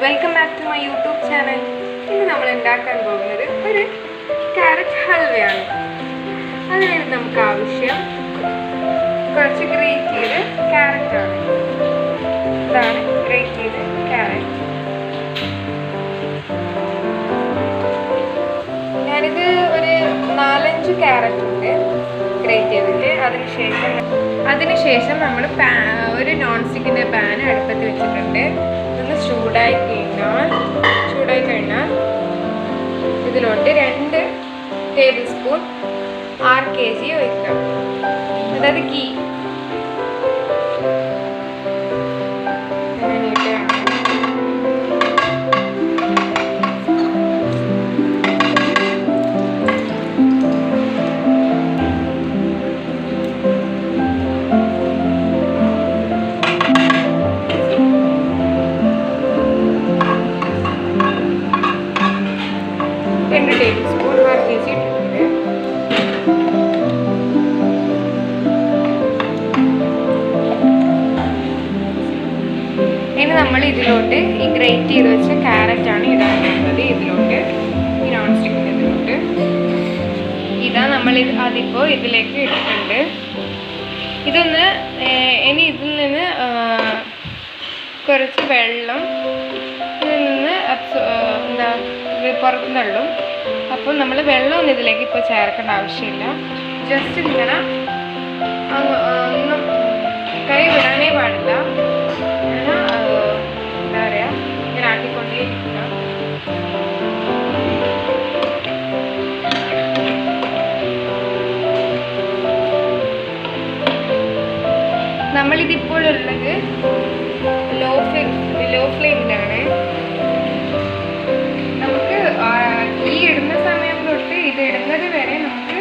Welcome back to my YouTube channel. ഇന്ന് നമ്മൾ ഉണ്ടാക്കാൻ പോകുന്നത് ഒരു ക്യാരറ്റ് ഹൽവയാണ്. അതിനായിട്ട് നമുക്ക് ആവശ്യം കുറച്ച് ഗ്രേറ്റ് ചെയ്ത് ക്യാരറ്റാണ്. ഇതാണ് ഗ്രേറ്റ് ചെയ്ത് ക്യാരറ്റ്. ഞാനിത് ഒരു 4-5 ക്യാരറ്റ് ഉണ്ട് ഗ്രേറ്റ് ചെയ്തിട്ട്. അതിനുശേഷം നമ്മൾ ഒരു നോൺ സ്റ്റിക്കിൻ്റെ പാൻ അടുപ്പത്ത് വെച്ചിട്ടുണ്ട്. ഇതൊന്ന് ചൂടായി കഴിഞ്ഞാൽ ഇതിലോട്ട് 2 ടേബിൾ സ്പൂൺ RKG ഒഴിക്കാം, അതായത് ഗീ. ഇനി നമ്മൾ ഇതിലോട്ട് ഈ ഗ്രേറ്റ് ചെയ്ത് വെച്ച ക്യാരറ്റാണ് ഇടാനുള്ളത്. ഇതിലോട്ട് ഈ നോൺ സ്റ്റിക്കിൻ്റെ ഇതിലോട്ട് നമ്മൾ അതിപ്പോൾ ഇതിലേക്ക് ഇട്ടിട്ടുണ്ട്. ഇതൊന്ന് ഇനി ഇതിൽ നിന്ന് കുറച്ച് വെള്ളം ഇതിൽ നിന്ന് പുറത്തു തള്ളും. അപ്പോൾ നമ്മൾ വെള്ളമൊന്നും ഇതിലേക്ക് ഇപ്പോൾ ചേർക്കേണ്ട ആവശ്യമില്ല. ജസ്റ്റ് ഇങ്ങനെ ഒന്നും കൈ വിടാനേ പാടില്ല. എന്താ പറയുക, ഇങ്ങനെ ആക്കിക്കൊണ്ടേയിരിക്കുക. നമ്മളിതിപ്പോൾ ഉള്ളത് ലോ ഫ്ലെയിമിലാണ്. നമുക്ക് ഈ ഇടുന്ന സമയം തൊട്ട് ഇത് ഇടുന്നത് വരെ നമുക്ക്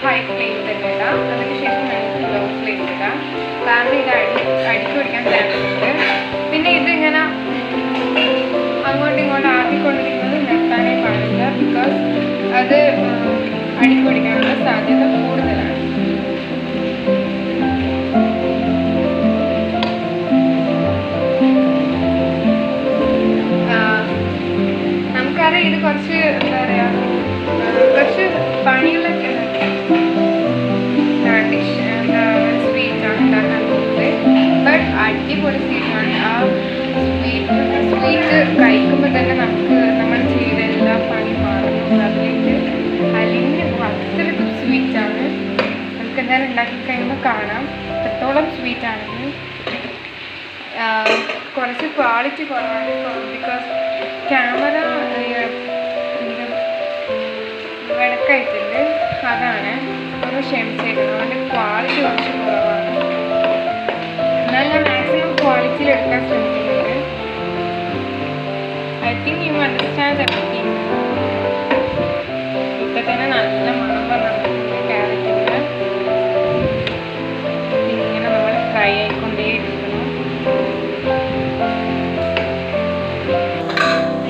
ഹൈ ഫ്ലെയിമിൽ തന്നെ ഇടാം. അതിനുശേഷം നമുക്ക് ലോ ഫ്ലെയിമിൽ ഇടാം. കാരണം ഇത് അടിച്ചു പിടിക്കാൻ ചാൻസ് ഉണ്ട്. പിന്നെ ഇതിങ്ങനെ അങ്ങോട്ടും ഇങ്ങോട്ടും ആക്കിക്കൊണ്ടിരിക്കുന്നത് നിർത്താനേ പാടില്ല. ബിക്കോസ് അത് അടിച്ചു പിടിക്കാനുള്ള സാധ്യത കൂടുതലാണ്. നമുക്കറിയാം ഇത് കുറച്ച് എന്താ പറയുക, കുറച്ച് പണിയുള്ള ഡിഷ്, സ്വീറ്റാണ് ഉണ്ടാക്കാൻ പോകുന്നത്. ബട്ട് അടിപൊളി സ്വീറ്റാണ്. ആ സ്വീറ്റ് കഴിക്കുമ്പോൾ തന്നെ നമ്മൾ ചെയ്ത എല്ലാ പണി മാറുന്നു. അതിലേക്ക് അലിഞ്ഞ് അത്രയ്ക്ക് സ്വീറ്റാണ്. നമുക്ക് എന്തായാലും ഉണ്ടാക്കി കഴിയുമ്പോൾ കാണാം എത്രത്തോളം സ്വീറ്റാണെന്ന്. കുറച്ച് ക്വാളിറ്റി കുറവാണ്. ബിക്കോസ് ക്യാമറ വിളക്കായിട്ടുണ്ട്, അതാണ് ഒന്ന് ക്ഷമിച്ചേക്കുന്നത്. അതിൻ്റെ ക്വാളിറ്റി കുറച്ച് കുറവാണ്. എന്നാൽ ഞാൻ മാക്സിമം ക്വാളിറ്റിയിൽ എടുക്കാൻ ശ്രമിക്കുന്നുണ്ട്. I think you understand everything. ഇപ്പം തന്നെ നല്ല മണം വന്നിട്ടുണ്ട് ക്യാരറ്റിൻ്റെ. ഇങ്ങനെ നമ്മൾ ഫ്രൈ ആയിക്കൊണ്ടേയിരിക്കണം.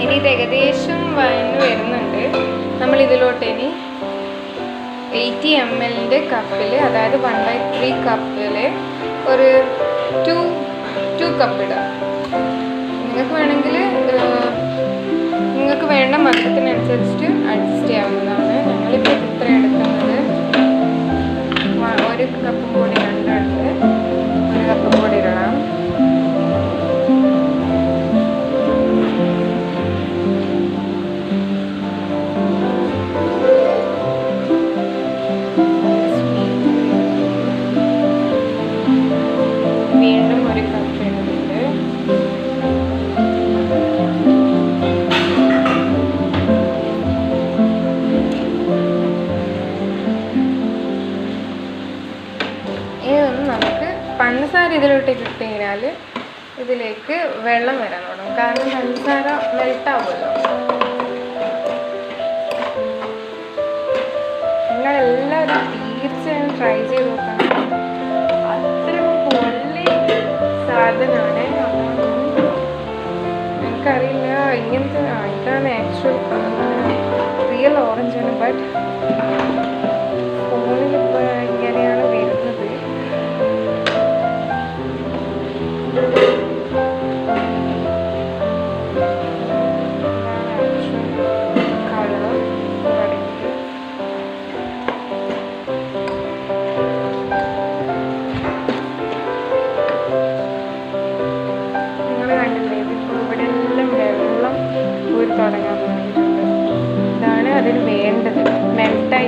ഇനി ഇത് ഏകദേശം വഴന്ന് വരുന്നുണ്ട്. നമ്മൾ ഇതിലോട്ട് ഇനി 80 ml കപ്പിൽ, അതായത് 1/3 കപ്പിൽ ഒരു 2 കപ്പ് ഇടാം. നിങ്ങൾക്ക് വേണമെങ്കിൽ നിങ്ങൾക്ക് വേണ്ട മധുരത്തിനനുസരിച്ചിട്ട് അഡ്ജസ്റ്റ് ചെയ്യാവുന്നതാണ്. ഞങ്ങളിപ്പോൾ ഇത്ര എടുക്കുന്നത് 1 കപ്പും കൂടി രണ്ടെടുത്ത് 1 കപ്പും കൂടി ഇടണം. വീണ്ടും 1 കപ്പ് ഇടുന്നുണ്ട്. ഇതൊന്ന് നമുക്ക് പഞ്ചസാര ഇതിലോട്ട് ഇട്ട് കഴിഞ്ഞാൽ ഇതിലേക്ക് വെള്ളം വരാൻ തുടങ്ങും. കാരണം പഞ്ചസാര മെൽട്ടാവുമല്ലോ. നിങ്ങളെല്ലാവരും തീർച്ചയായും ട്രൈ ചെയ്ത് നോക്കണം. അത്രയും പൊള്ളി സാധനമാണ്. എനിക്കറിയില്ല ഇങ്ങനത്തെ ഇതാണ് ആക്ച്വൽ റിയൽ ഓറഞ്ചാണ്. ബട്ട് ഫോണിൽ ഇപ്പോൾ ഇങ്ങനെയാണ് വരുന്നത്.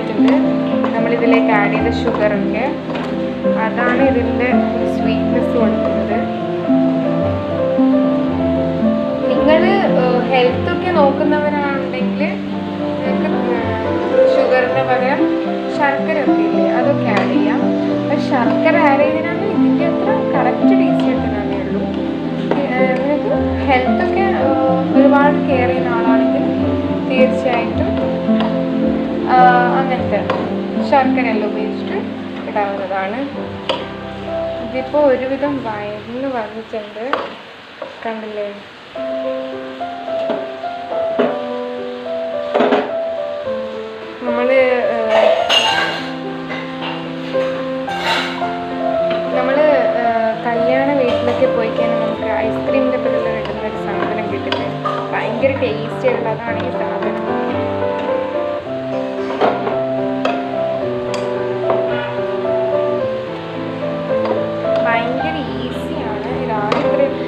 ആയിട്ടുണ്ട്. നമ്മളിതിലേക്ക് ആഡ് ചെയ്ത ഷുഗറൊക്കെ അതാണ് ഇതിൻ്റെ സ്വീറ്റ്നെസ് കൊടുക്കുന്നത്. നിങ്ങൾ ഹെൽത്തൊക്കെ നോക്കുന്നവരാണെങ്കിൽ നിങ്ങൾക്ക് ഷുഗറിന് പകരം ശർക്കര ഒക്കെ ഇല്ലേ അതൊക്കെ ആഡ് ചെയ്യാം. പക്ഷെ ശർക്കര ആഡ് ചെയ്തതിനാണ് ഇതിൻ്റെ അത്ര കറക്റ്റ് ടേസ്റ്റ് കിട്ടുന്നതേ ഉള്ളൂ. നിങ്ങൾക്ക് ഹെൽത്തൊക്കെ ഒരുപാട് കെയർ ചെയ്യുന്ന ആളാണെങ്കിൽ തീർച്ചയായിട്ടും അങ്ങനത്തെ ശർക്കര എല്ലാം ഉപയോഗിച്ചിട്ട് ഇടാവുന്നതാണ്. ഇതിപ്പോൾ ഒരുവിധം വയറിന് വന്നിട്ടുണ്ട്, കണ്ടില്ലേ? നമ്മൾ കല്യാണ വീട്ടിലൊക്കെ പോയി കഴിഞ്ഞാൽ നമുക്ക് ഐസ്ക്രീമിൻ്റെ പിന്നിൽ കിട്ടുന്ന ഒരു സാധനം കിട്ടുന്നത് ഭയങ്കര ടേസ്റ്റി ഉള്ളതാണ് ഈ സാധനം. ഭയങ്കര ഈസിയാണ്. ഇതാണ്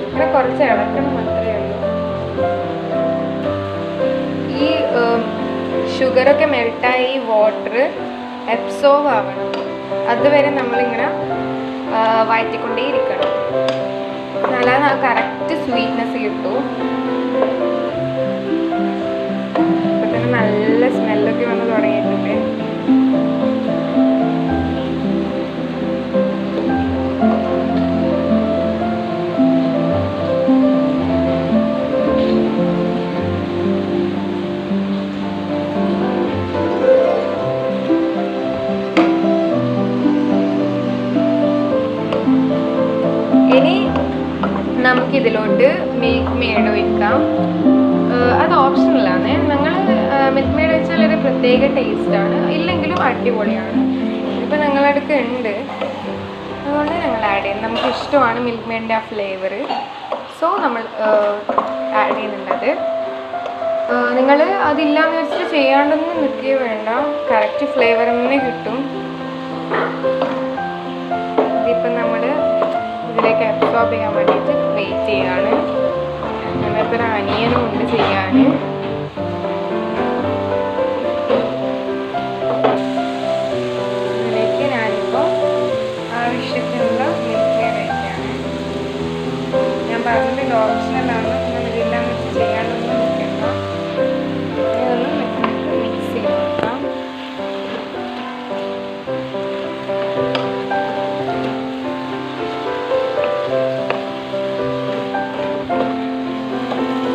ഇങ്ങനെ കുറച്ച് ഇളക്കണം മാത്രമേ ഉള്ളൂ. ഈ ഷുഗറൊക്കെ മെൽട്ടായി വാട്ടർ അബ്സോർവ് ആവണം, അതുവരെ നമ്മളിങ്ങനെ വഴറ്റിക്കൊണ്ടേ ഇരിക്കണം. നല്ല കറക്റ്റ് സ്വീറ്റ്നെസ് കിട്ടും. ഇപ്പം തന്നെ നല്ല സ്മെല്ലൊക്കെ വന്ന് തുടങ്ങിയിട്ടുണ്ട്. ഇനി നമുക്കിതിലോട്ട് മിൽക്ക് മെയ്ഡ് ഒഴിക്കാം. അത് ഓപ്ഷണലാണ്. ഞങ്ങൾ മിൽക്ക് മെയ്ഡ് വെച്ചാൽ ഒരു പ്രത്യേക ടേസ്റ്റാണ്, ഇല്ലെങ്കിലും അടിപൊളിയാണ്. ഇപ്പോൾ ഞങ്ങളടുത്ത് ഉണ്ട്, അതുകൊണ്ട് ഞങ്ങൾ ആഡ് ചെയ്യും. നമുക്ക് ഇഷ്ടമാണ് മിൽക്ക് മെയ്ഡിൻ്റെ ആ ഫ്ലേവർ, സോ നമ്മൾ ആഡ് ചെയ്യുന്നുണ്ട്. നിങ്ങൾ അതില്ലാന്ന് വെച്ചിട്ട് ചെയ്യാണ്ടൊന്നും നിൽക്കുകയോ വേണ്ട, കറക്റ്റ് ഫ്ലേവർ തന്നെ കിട്ടും. ഇതിപ്പം നമ്മൾ ഇതിലേക്ക് അബ്സോർബ് ചെയ്യാൻ വേണ്ടിയിട്ട് വെയിറ്റ് ചെയ്യാണ്. ഞങ്ങൾക്ക് ഒരു അനിയനും ഉണ്ട് ചെയ്യാൻ. ഇതിലേക്ക് ഞാനിപ്പോൾ ആവശ്യത്തിനുള്ള മിൽക്ക് മെയ്ഡ് വയ്ക്കുകയാണ്. ഞാൻ പറഞ്ഞത് ഇത് ഓപ്ഷണലാണ്, നിങ്ങൾ ഇതെല്ലാം വെച്ച് ചെയ്യാനൊന്നും നിൽക്കണ്ട. ഇതൊന്ന് മിക്സ് ചെയ്ത് നോക്കാം.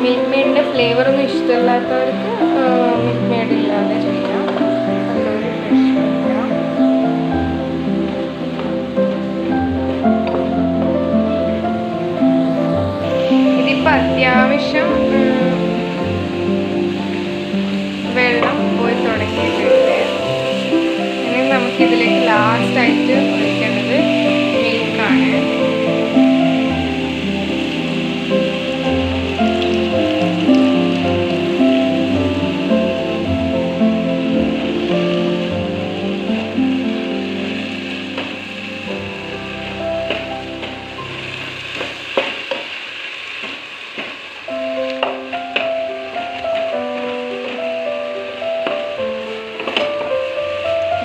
മിൽക്ക് മെയ്ഡിൻ്റെ ഫ്ലേവറൊന്നും ഇഷ്ടമില്ലാത്തവർക്ക് മിൽക്ക് മെയ്ഡ് ഇല്ലാതെ ചെയ്യാം. നല്ലൊരു പ്രശ്നമില്ല. ഇതിപ്പോൾ അത്യാവശ്യം വെള്ളം പോയി തുടങ്ങിയിട്ടുണ്ട്. ഇനി നമുക്കിതിലേക്ക് ലാസ്റ്റായിട്ട് ഒഴിക്കേണ്ടത് മിൽക്കാണ്.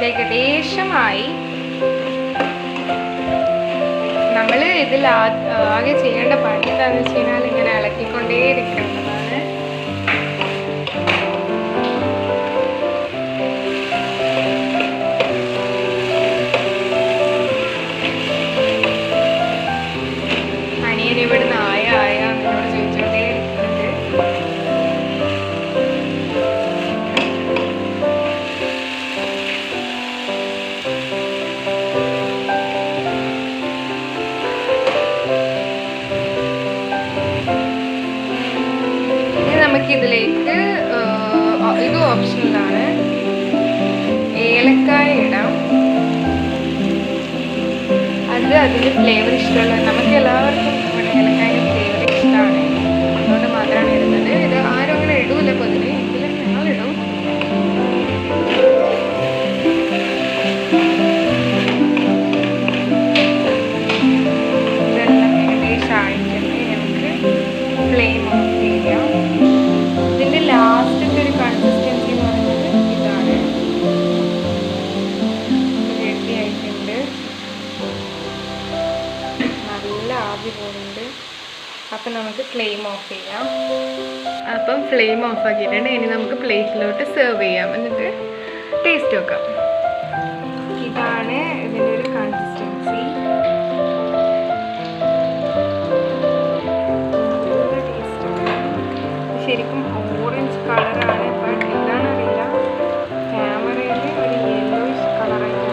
ഏകദേശമായി. നമ്മൾ ഇതിൽ ആകെ ചെയ്യേണ്ട പണി എന്താണെന്ന് വെച്ച് കഴിഞ്ഞാൽ ഇങ്ങനെ ഇളക്കിക്കൊണ്ടേ ഇരിക്കേണ്ടതാണ്. അനിയൻ ഇവിടുന്ന് ആയ എന്നോട് ചോദിച്ചോണ്ടേ ഇരിക്കുന്നുണ്ട്. നമുക്കിതിലേക്ക് ഇത് ഓപ്ഷണലാണ്, ഏലക്കായ ഇടാം. അത് അതിൻ്റെ ഫ്ലേവർ ഇഷ്ടമുള്ള, നമുക്ക് എല്ലാവർക്കും ഇവിടെ ഏലക്കായ ഫ്ലേവർ ഇഷ്ടമാണ്, അതുകൊണ്ട് മാത്രമാണ് ഇടുന്നത്. ഇത് ആരും അങ്ങനെ ഇടൂല പൊതുവെ, എങ്കിലും ഞങ്ങളിടും. ഇതെല്ലാം ഏകദേശം ആയിട്ടുണ്ടെങ്കിൽ നമുക്ക് ഫ്ലെയിം ഓഫ് ചെയ്യാം. ഇതിൻ്റെ ലാസ്റ്റത്തെ ഒരു കൺസിസ്റ്റൻസി എന്ന് പറയുന്നത് ഇതാണ്. അപ്പം നമുക്ക് ഫ്ലെയിം ഓഫ് ചെയ്യാം. അപ്പം ഫ്ലെയിം ഓഫ് ആക്കിയിട്ടുണ്ട്. ഇനി നമുക്ക് പ്ലേറ്റിലോട്ട് സെർവ് ചെയ്യാം. എന്നിട്ട് ടേസ്റ്റ് നോക്കാം. ഇതാണ് ഇതിൻ്റെ ഒരു കൺസിസ്റ്റൻസി. നല്ല ടേസ്റ്റാണ്. ശരിക്കും ഓറഞ്ച് കളറാണ്, ബട്ട് എന്താണെന്നറിയില്ല, ക്യാമറയിൽ ഒരു യെല്ലോയിഷ് കളറായിട്ടാണ്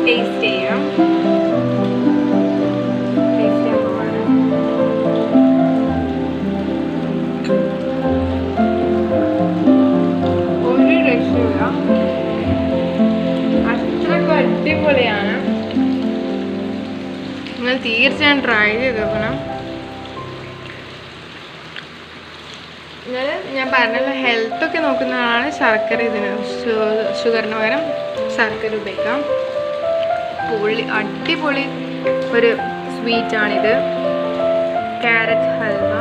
ടേസ്റ്റ് ചെയ്യാം. ടേസ്റ്റ് ചെയ്യാൻ പോവാണ്. ഒരു രക്ഷയില്ല, അത്രയ്ക്കും അടിപൊളിയാണ്. നിങ്ങൾ തീർച്ചയായും ട്രൈ ചെയ്ത് നോക്കണം. ഞാൻ പറഞ്ഞല്ലോ, ഹെൽത്തൊക്കെ നോക്കുന്നതാണ് ശർക്കര. ഇതിന് ഷുഗറിന് പകരം ശർക്കര ഉപയോഗിക്കാം. അടിപൊളി ഒരു സ്വീറ്റാണിത്, ക്യാരറ്റ് ഹൽവ.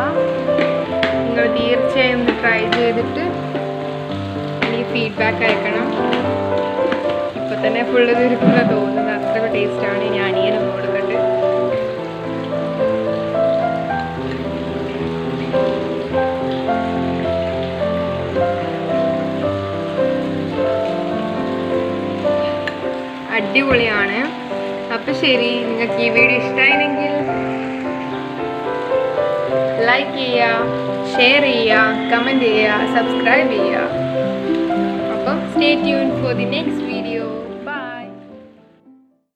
നിങ്ങൾ തീർച്ചയായും ഒന്ന് ട്രൈ ചെയ്തിട്ട് എനിക്ക് ഫീഡ്ബാക്ക് അയക്കണം. ഇപ്പം തന്നെ ഫുള്ള് തീർക്കുന്ന തോന്നുന്നത്, അത്ര ടേസ്റ്റാണ്. ഇനി അനിയനും കൊടുക്കണ്ട്. അടിപൊളിയാണ്. അപ്പം ശരി, നിങ്ങൾക്ക് ഈ വീഡിയോ ഇഷ്ടമായെങ്കിൽ ലൈക്ക് ചെയ്യുക, ഷെയർ ചെയ്യുക, കമൻറ്റ് ചെയ്യുക, സബ്സ്ക്രൈബ് ചെയ്യുക. അപ്പം stay tune for the next video.